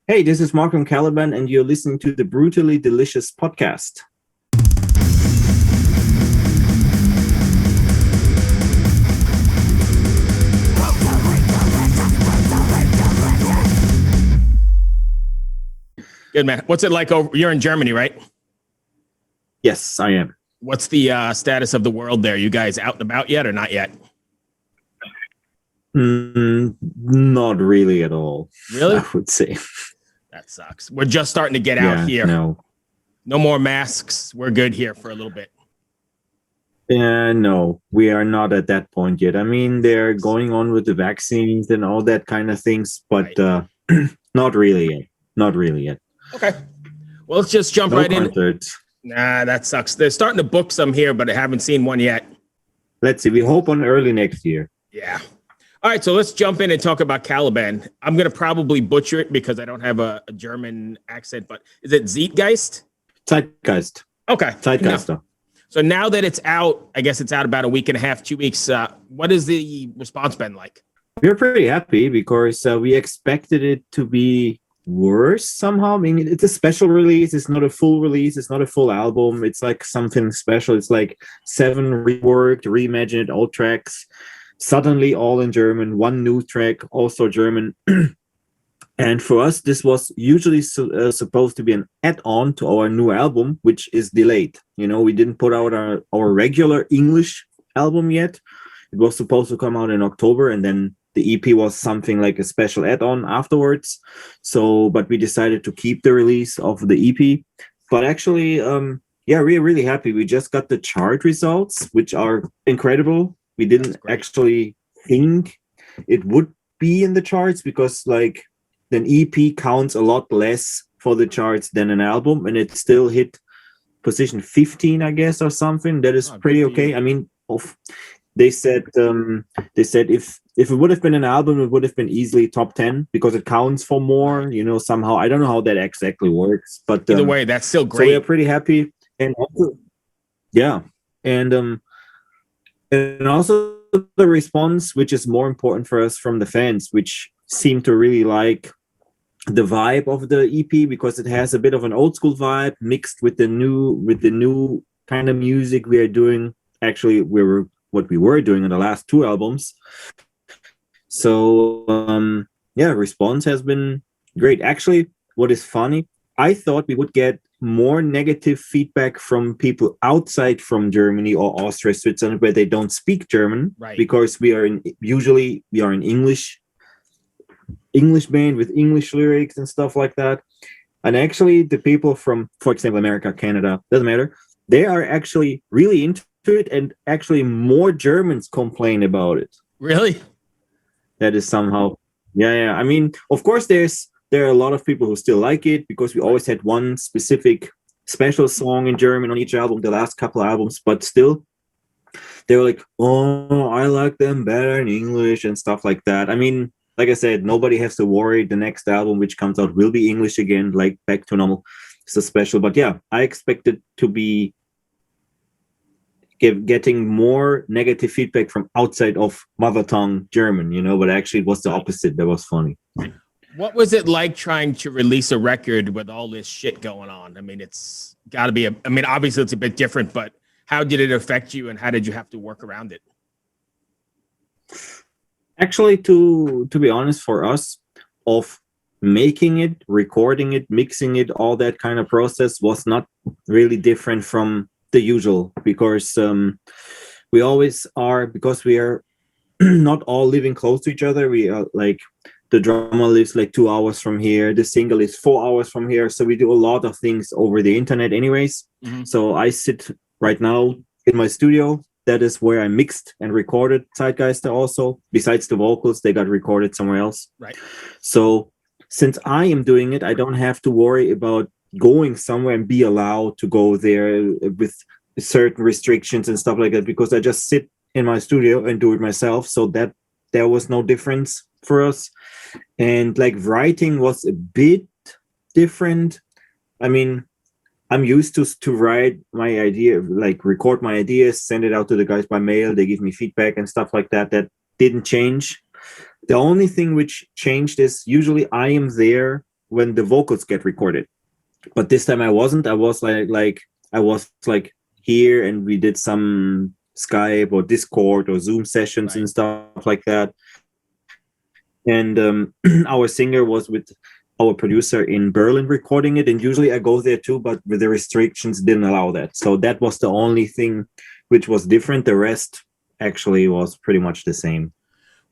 Hey, this is Marc from Caliban, and you're listening to the Brutally Delicious podcast. Good, man. What's it like over? You're in Germany, right? Yes, I am. What's the status of the world there? You guys out and about yet or not yet? Not really at all. Really? I would say. That sucks. We're just starting to get out here. No. No more masks. We're good here for a little bit. No, we are not at that point yet. I mean, they're going on with the vaccines and all that kind of things, but not really yet. Not really yet. Okay. Well, let's just jump right concerts. In. Nah, that sucks. They're starting to book some here, but I haven't seen one yet. Let's see. We hope on early next year. Yeah. All right, so let's jump in and talk about Caliban. I'm going to probably butcher it because I don't have a German accent, but is it Zeitgeist? Zeitgeist. Okay. Zeitgeister. No. So now that it's out, I guess it's out about a week and a half, 2 weeks. What has the response been like? We're pretty happy because we expected it to be worse somehow. I mean, it's a special release. It's not a full release. It's not a full album. It's like something special. It's like 7 reworked, reimagined old tracks. Suddenly all in German, 1 new track, also German. And for us, this was usually supposed to be an add-on to our new album, which is delayed. You know, we didn't put out our regular English album yet. It was supposed to come out in October, and then the EP was something like a special add-on afterwards. So, but we decided to keep the release of the EP. But actually, we're really happy. We just got the chart results, which are incredible. We didn't actually think it would be in the charts because like an EP counts a lot less for the charts than an album, and it still hit position 15, I guess, or something. That is pretty okay. I mean, they said if it would have been an album, it would have been easily top 10 because it counts for more. You know, somehow I don't know how that exactly works, but either way, that's still great. So we're pretty happy, and also, and also the response, which is more important for us from the fans, which seem to really like the vibe of the EP because it has a bit of an old school vibe mixed with the new kind of music we are doing. Actually, what we were doing in the last 2 albums. So response has been great. Actually, what is funny, I thought we would get more negative feedback from people outside from Germany or Austria, Switzerland, where they don't speak German, right? Because we are in English band with English lyrics and stuff like that. And actually, the people from, for example, America, Canada, doesn't matter, they are actually really into it, and actually more Germans complain about it. Really? That is somehow, I mean, of course, there are a lot of people who still like it because we always had one specific special song in German on each album, the last couple of albums, but still they were like, oh, I like them better in English and stuff like that. I mean, like I said, nobody has to worry. The next album which comes out will be English again, like back to normal. It's a special, but yeah, I expect it to be getting more negative feedback from outside of mother tongue German, you know, but actually it was the opposite. That was funny. What was it like trying to release a record with all this shit going on? I mean, it's got to be obviously it's a bit different, but how did it affect you and how did you have to work around it? Actually, to be honest, for us, of making it, recording it, mixing it, all that kind of process was not really different from the usual, because we always are, because we are not all living close to each other. We are like, the drummer lives like 2 hours from here, the singer is 4 hours from here, so we do a lot of things over the internet anyways. So I sit right now in my studio. That is where I mixed and recorded Zeitgeister also. Besides the vocals, they got recorded somewhere else. Right. So since I am doing it, I don't have to worry about going somewhere and be allowed to go there with certain restrictions and stuff like that, because I just sit in my studio and do it myself. So that there was no difference for us. And like writing was a bit different. I mean, I'm used to write my idea, like record my ideas, send it out to the guys by mail. They give me feedback and stuff like that. That didn't change. The only thing which changed is usually I am there when the vocals get recorded. But this time I wasn't. I was like here, and we did some Skype or Discord or Zoom sessions and stuff like that. And our singer was with our producer in Berlin recording it, and usually I go there too, but with the restrictions didn't allow that. So that was the only thing which was different. The rest actually was pretty much the same.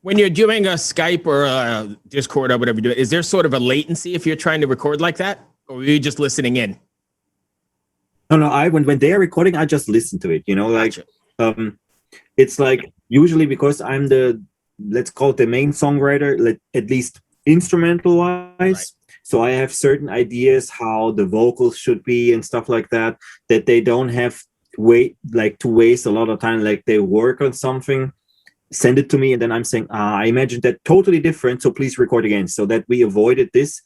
When you're doing a Skype or a Discord or whatever you do, is there sort of a latency if you're trying to record like that, or are you just listening in? No, when they are recording, I just listen to it, like Gotcha. It's like usually because I'm the, let's call it the main songwriter, at least instrumental wise. Right. So I have certain ideas how the vocals should be and stuff like that they don't have to waste a lot of time. Like they work on something, send it to me, and then I'm saying, I imagine that totally different, so please record again, so that we avoided this.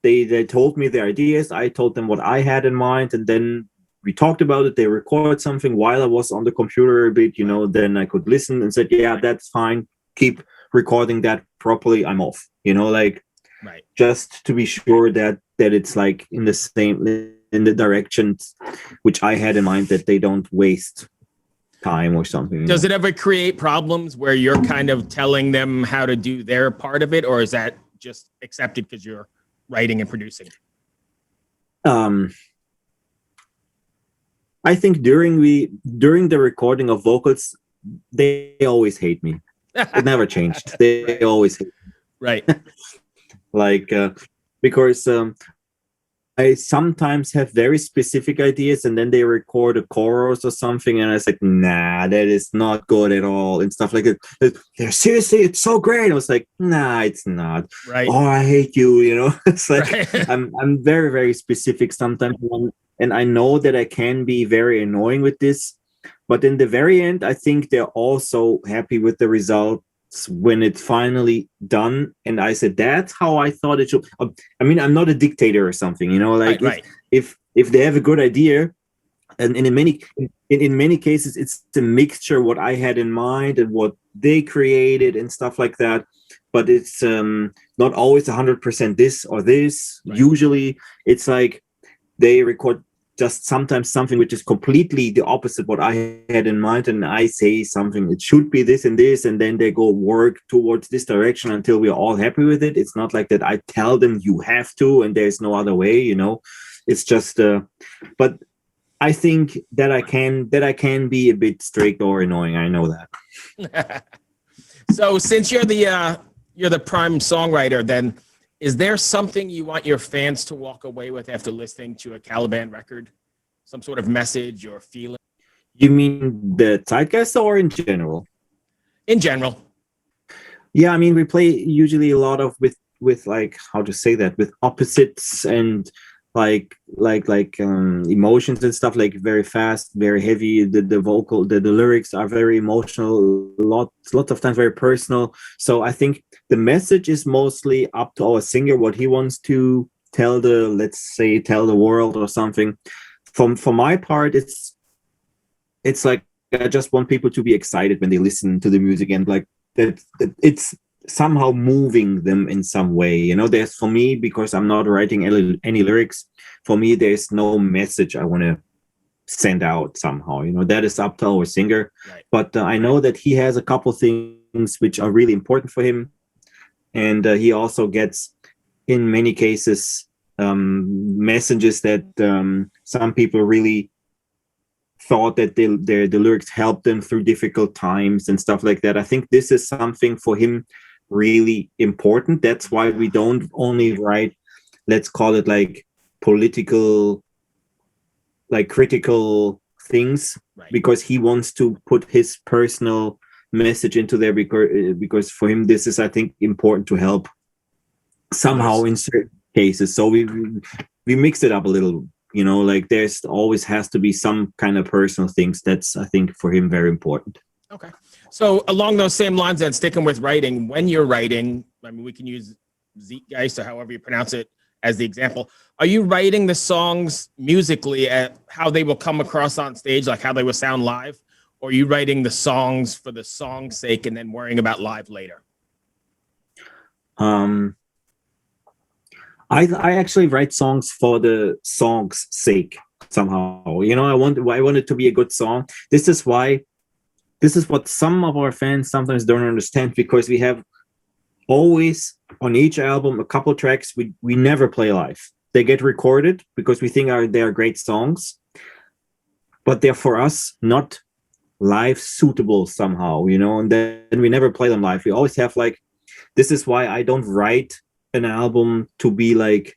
They told me their ideas, I told them what I had in mind, and then we talked about it. They recorded something while I was on the computer a bit, then I could listen and said, yeah, that's fine, keep recording that properly, I'm off, right, just to be sure that it's like in the directions which I had in mind, that they don't waste time or something. Does it ever create problems where you're kind of telling them how to do their part of it, or is that just accepted because you're writing and producing? I think during the recording of vocals, they always hate me. It never changed. They Right. always hate me. Right. Because I sometimes have very specific ideas, and then they record a chorus or something, and I was like, nah, that is not good at all, and stuff like that. They're seriously, it's so great. I was like, nah, it's not. Right. Oh, I hate you. It's like Right. I'm very, very specific sometimes, and I know that I can be very annoying with this, but in the very end, I think they're also happy with the result when it's finally done. And I said, that's how I thought it should. I mean, I'm not a dictator or something, Right. if they have a good idea, and in many cases, it's the mixture what I had in mind and what they created and stuff like that. But it's not always 100% this or this. Right. Usually it's like they record just sometimes something which is completely the opposite what I had in mind, and I say something, it should be this and this, and then they go work towards this direction until we're all happy with it. It's not like that I tell them you have to and there's no other way, it's just but I think that I can be a bit strict or annoying. I know that. So since you're the prime songwriter, then is there something you want your fans to walk away with after listening to a Caliban record? Some sort of message or feeling? You mean the Zeitgeister or in general? In general. Yeah, I mean, we play usually a lot of with like, how to say that, with opposites and like emotions and stuff, like very fast, very heavy. The vocal, the lyrics are very emotional, lots of times very personal. So I think the message is mostly up to our singer, what he wants to tell the world or something. For my part, it's like I just want people to be excited when they listen to the music, and like that it's somehow moving them in some way. There's, for me, because I'm not writing any lyrics, for me there's no message I want to send out somehow. That is up to our singer. Right. But I know that he has a couple things which are really important for him, and he also gets, in many cases, messages that some people really thought that the lyrics helped them through difficult times and stuff like that. I think this is something for him really important. That's why we don't only write, let's call it like political, like critical things, right, because he wants to put his personal message into there, because for him this is, I think, important to help somehow in certain cases. So we mix it up a little, like there's always has to be some kind of personal things. That's, I think, for him very important. Okay. So along those same lines, and sticking with writing, when you're writing, I mean, we can use Zeitgeist or however you pronounce it as the example. Are you writing the songs musically at how they will come across on stage, like how they will sound live? Or are you writing the songs for the song's sake and then worrying about live later? I actually write songs for the song's sake somehow. I want it to be a good song. This is what some of our fans sometimes don't understand, because we have always on each album a couple tracks we never play live. They get recorded because we think they are great songs, but they're for us not live suitable somehow, and then we never play them live. We always have like, this is why I don't write an album to be like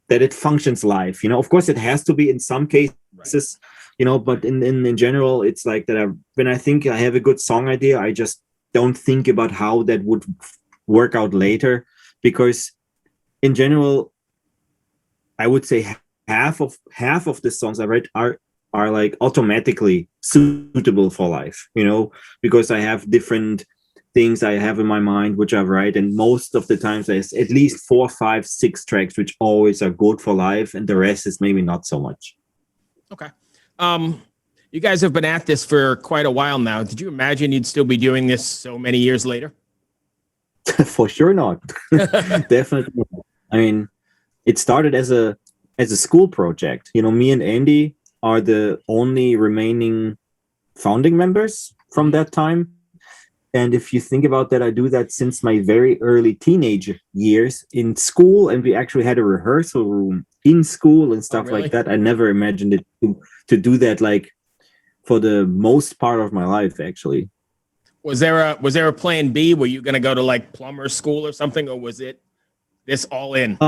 that it functions live. Of course it has to be in some cases, but in general, it's like that when I think I have a good song idea, I just don't think about how that would work out later, because in general, I would say half of the songs I write are like automatically suitable for life, because I have different things I have in my mind which I write, and most of the times there's at least 4, 5, 6 tracks which always are good for live, and the rest is maybe not so much. Okay. You guys have been at this for quite a while now. Did you imagine you'd still be doing this so many years later? For sure not. Definitely not. I mean, it started as a school project. Me and Andy are the only remaining founding members from that time. And if you think about that, I do that since my very early teenage years in school, and we actually had a rehearsal room in school and stuff like that. I never imagined it to do that like for the most part of my life, actually. Was there a plan B? Were you going to go to like plumber school or something, or was it this all in?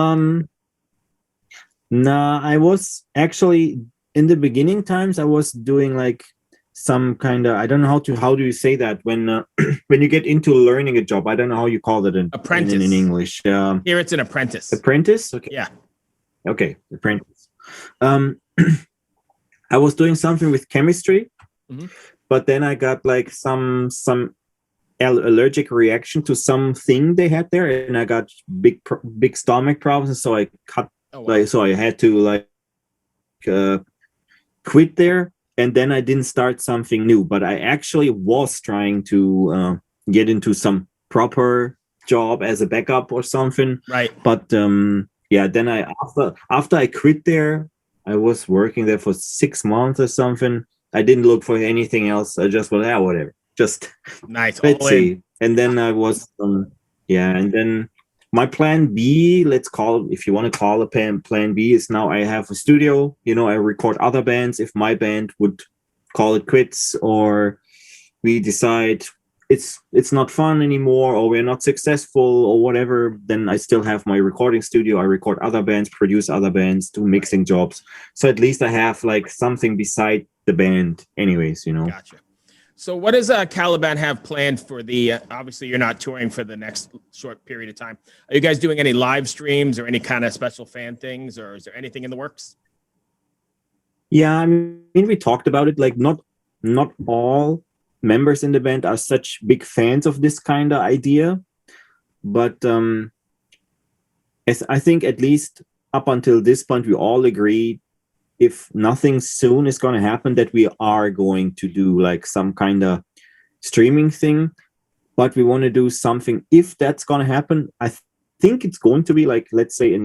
Nah, I was actually in the beginning times. I was doing like some kind of, I don't know how do you say that when when you get into learning a job. I don't know how you call it in English. Here it's an apprentice. Apprentice. Okay. Yeah. Okay, apprentice. I was doing something with chemistry, but then I got like some allergic reaction to something they had there, and I got big stomach problems, so I cut. So I had to like quit there, and then I didn't start something new. But I actually was trying to get into some proper job as a backup or something. Right. But yeah, then after I quit there, I was working there for 6 months or something. I didn't look for anything else. I just went, whatever. Just nice. Let's see. And then I was, and then my plan B, let's call it, if you want to call it plan B, is now I have a studio. I record other bands. If my band would call it quits, or we decide it's not fun anymore, or we're not successful or whatever, then I still have my recording studio. I record other bands, produce other bands, do mixing jobs. So at least I have like something beside the band anyways, Gotcha. So what does Caliban have planned for the, obviously you're not touring for the next short period of time. Are you guys doing any live streams or any kind of special fan things, or is there anything in the works? Yeah, I mean, we talked about it, like not all members in the band are such big fans of this kind of idea, but as I think at least up until this point, we all agree, if nothing soon is going to happen, that we are going to do like some kind of streaming thing. But we want to do something, if that's going to happen, I think it's going to be like, let's say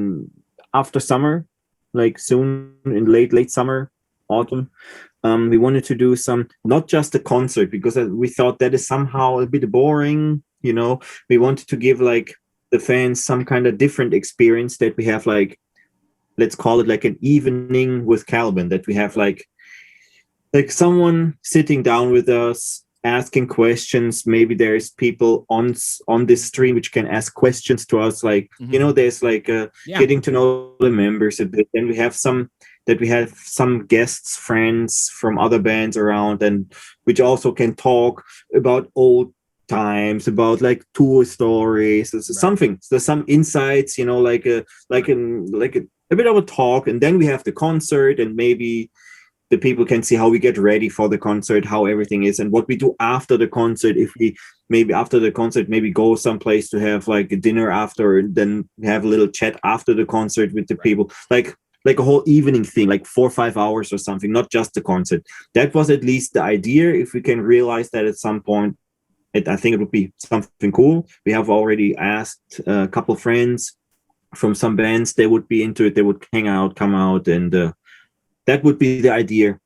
after summer, like soon in late summer, autumn. We wanted to do not just a concert, because we thought that is somehow a bit boring. We wanted to give like the fans some kind of different experience, that we have like, let's call it like an evening with Caliban, that we have like someone sitting down with us, asking questions. Maybe there's people on this stream which can ask questions to us, like there's like getting to know the members a bit. Then we have some guests, friends from other bands around, and which also can talk about old times, about like tour stories. Something, there's some insights, like a bit of a talk. And then we have the concert, and maybe the people can see how we get ready for the concert, how everything is, and what we do after the concert. If we maybe after the concert maybe go someplace to have like a dinner after, and then have a little chat after the concert with the people, like a whole evening thing, like 4 or 5 hours or something, not just the concert. That was at least the idea. If we can realize that at some point, I think it would be something cool. We have already asked a couple friends from some bands, they would be into it. They would hang out, come out, and that would be the idea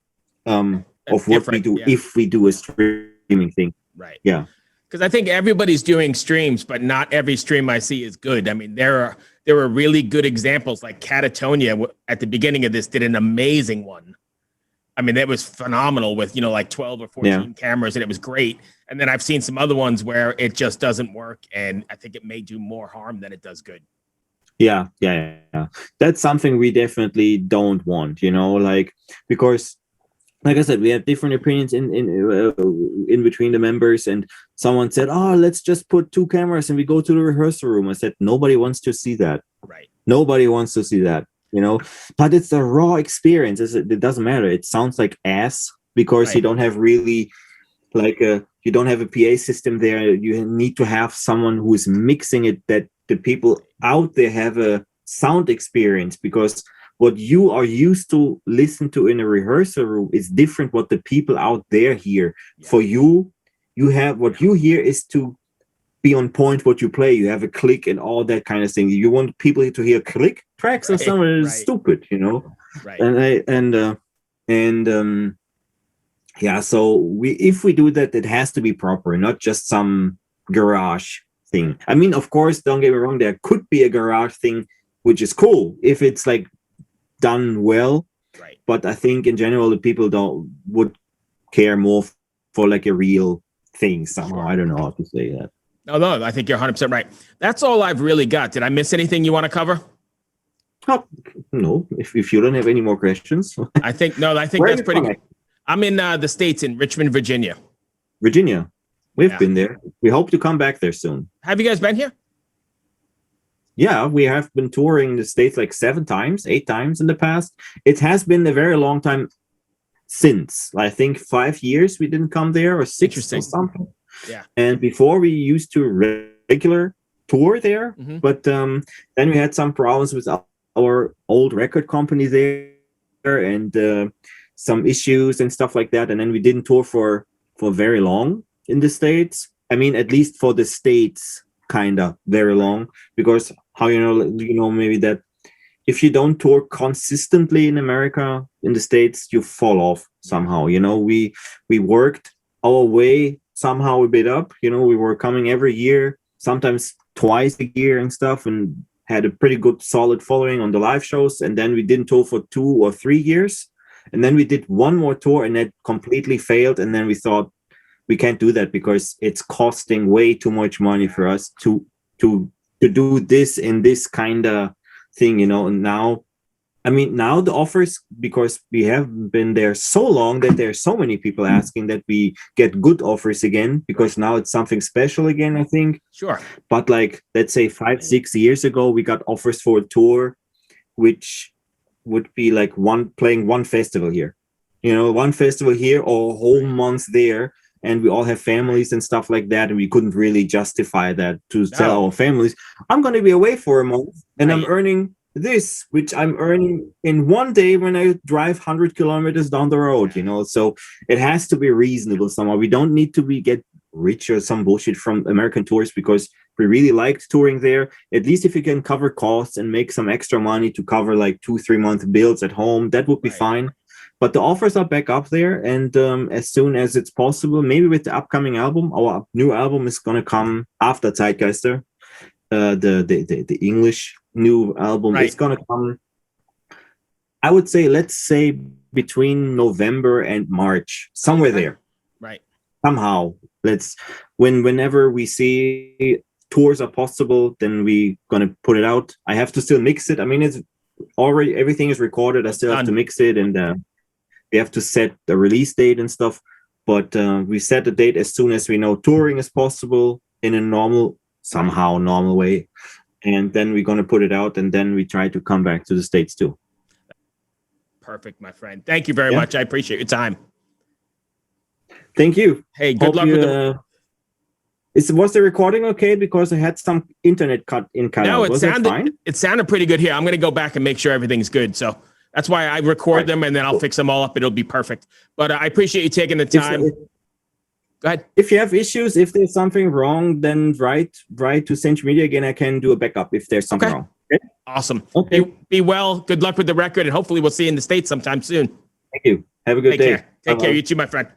of what we do if we do a streaming thing. Right. Yeah. Because I think everybody's doing streams, but not every stream I see is good. I mean, there are really good examples, like Catatonia at the beginning of this did an amazing one. I mean, it was phenomenal with, like 12 or 14 cameras, and it was great. And then I've seen some other ones where it just doesn't work, and I think it may do more harm than it does good. Yeah. That's something we definitely don't want, because, like I said, we have different opinions in between the members, and someone said, "Oh, let's just put 2 cameras and we go to the rehearsal room." I said, nobody wants to see that. Right. Nobody wants to see that. But it's a raw experience. It doesn't matter. It sounds like ass because you don't have really you don't have a PA system there. You need to have someone who is mixing it, that the people out there have a sound experience, because what you are used to listen to in a rehearsal room is different what the people out there hear. Yeah. For you have what you hear is to be on point what you play. You have a click and all that kind of thing. You want people to hear click tracks and something is stupid, Right. So if we do that, it has to be proper, not just some garage thing. I mean, of course, don't get me wrong, there could be a garage thing which is cool if it's like done well. Right. But I think in general the people would care more for like a real thing somehow. Sure. I don't know how to say that. No, I think you're 100% right. That's all I've really got. Did I miss anything you want to cover? Oh, no, if you don't have any more questions. I think that's pretty good. I'm in the States, in Richmond, Virginia. Virginia. We've been there. We hope to come back there soon. Have you guys been here? Yeah, we have been touring the States like 7 times, 8 times in the past. It has been a very long time since. I think 5 years we didn't come there, or 6 or something. Yeah. And before we used to regular tour there, but then we had some problems with our old record company there, and some issues and stuff like that. And then we didn't tour for very long in the States. I mean, at least for the States, kind of very long, because how maybe that if you don't tour consistently in America, in the States, you fall off somehow. We worked our way somehow a bit up. We were coming every year, sometimes twice a year and stuff, and had a pretty good solid following on the live shows. And then we didn't tour for 2 or 3 years, and then we did one more tour and that completely failed. And then we thought we can't do that because it's costing way too much money for us to do this in this kind of thing, And now the offers, because we have been there so long that there's so many people asking that we get good offers again, because now it's something special again, I think. Sure. But like, let's say 5-6 years ago, we got offers for a tour, which would be like playing one festival here, one festival here or a whole month there. And we all have families and stuff like that. And we couldn't really justify that to tell our families, I'm going to be away for a month and I'm earning this, which I'm earning in one day when I drive 100 kilometers down the road, So it has to be reasonable somehow. We don't need to get rich or some bullshit from American tours, because we really liked touring there. At least if you can cover costs and make some extra money to cover like 2-3 month bills at home, that would be fine. But the offers are back up there, and as soon as it's possible, maybe with the upcoming album, our new album is going to come after Zeitgeister, the English new album. Right. It's going to come, I would say, let's say between November and March, somewhere there. Right. Somehow, whenever we see tours are possible, then we going to put it out. I have to still mix it. I mean, it's already, everything is recorded. I still have to mix it, and we have to set the release date and stuff, but we set the date as soon as we know touring is possible in a normal way. And then we're going to put it out, and then we try to come back to the States too. Perfect, my friend. Thank you very much. I appreciate your time. Thank you. Hey, good luck with the... Was the recording okay? Because I had some internet cut out. No, fine? It sounded pretty good here. I'm going to go back and make sure everything's good. So that's why I record them, and then I'll fix them all up. It'll be perfect. But I appreciate you taking the time. Go ahead. If you have issues, if there's something wrong, then write to Century Media again. I can do a backup if there's something wrong. Okay? Awesome. Okay. Be well. Good luck with the record, and hopefully we'll see you in the States sometime soon. Thank you. Have a good Take day. care. Take care. Bye-bye. You too, my friend.